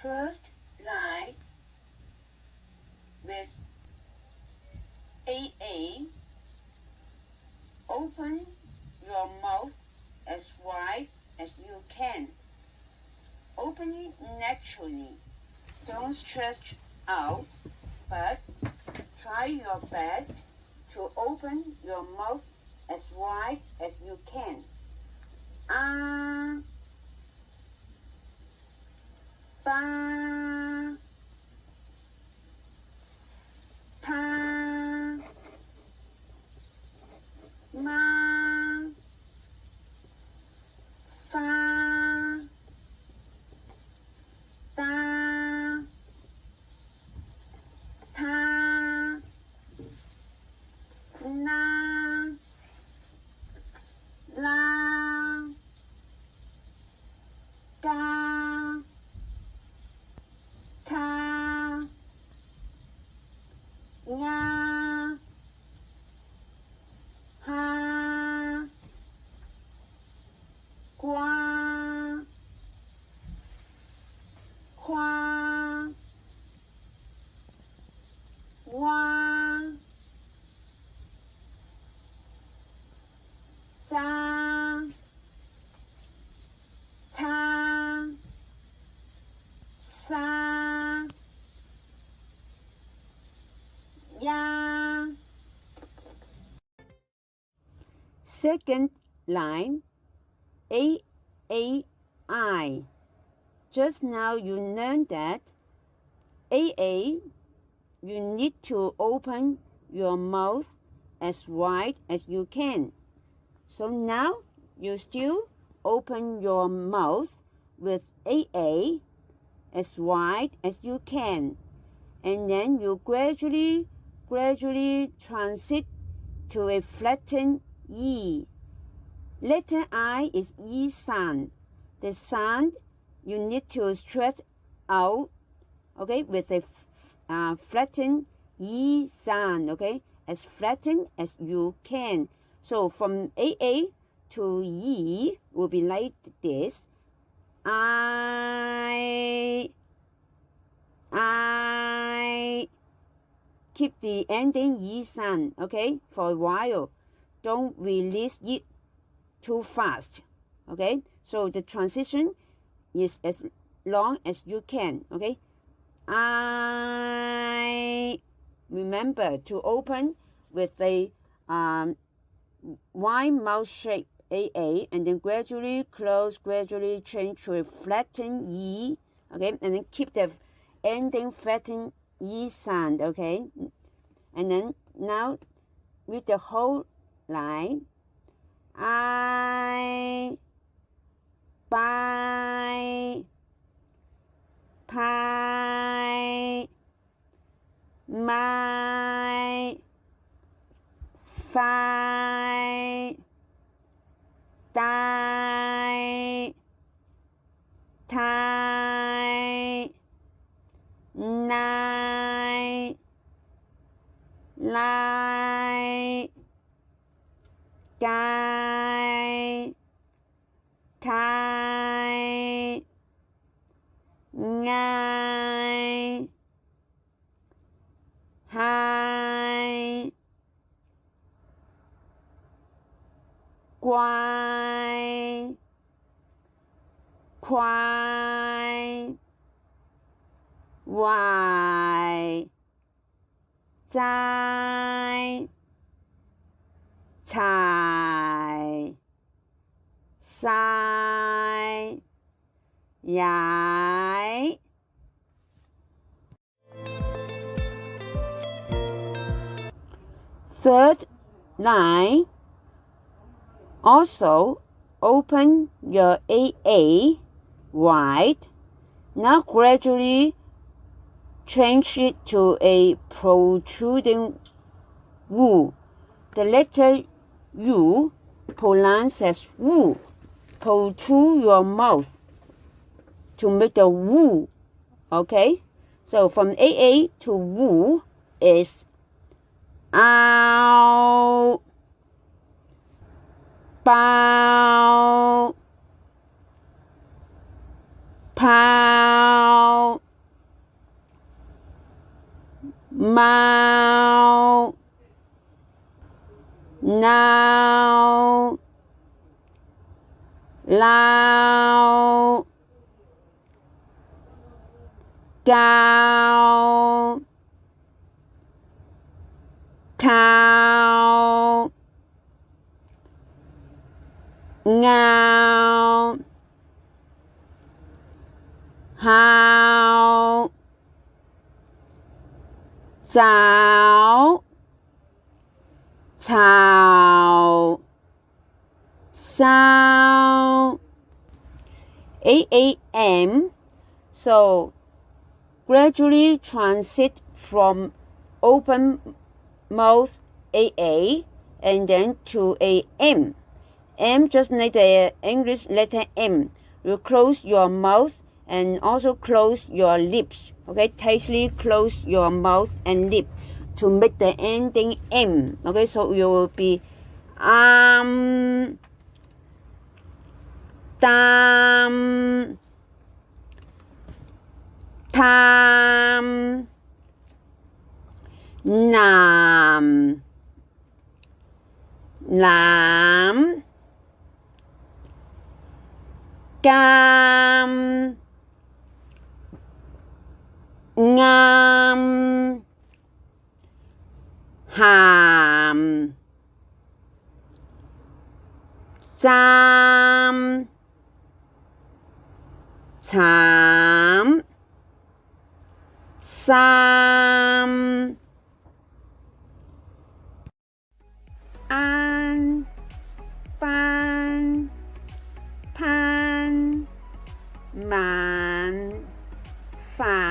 first line with AA. Open your mouth as wide as you can. Open it naturally. Don't stretch out, but try your best to open your mouth as wide as you can. Ba, pa, ma, fa, da, ta, na, la, ga, ta, nga, ha, qua, qua, wa, za, ta, sa, ya. Second line, aa-I. Just now you learned that aa, you need to open your mouth as wide as you can. So now you still open your mouth with aa as wide as you can. And then you gradually transit to a flattened E. Letter I is E sound. The sound you need to stretch out, okay, with a flattened E sound, okay, as flattened as you can. So from AA to E will be like this. I keep the ending E sound, okay, for a while. Don't release it too fast, okay? So the transition is as long as you can, okay? I remember to open with a wide mouth shape, AA, and then gradually close, gradually change to a flattened E, okay? And then keep the ending flattened E sound, okay? And then now with the whole line, I, buy, pie, my, fi, die, tie, night, lie, guy, kai, ngai, hai, quai, quai, wai, zai, tai, sai, yai. Third line, also open your AA wide. Now gradually change it to a protruding U. The letter U pronounced as Wu. Protrude your mouth to make the Wu. Okay? So from AA to Wu is ow, bow, pow, 貓 now 撈交靠拗考找吵騷 aa-aan. So gradually transit from open mouth aa and then to a m. M just like the English letter M. You close your mouth and also close your lips. Okay, tightly close your mouth and lip to make the ending M. Okay, so you will be tam, tam, nam, lam, cam, ngam, hàm, cham, chám, sam, an, ban, pan, man, fan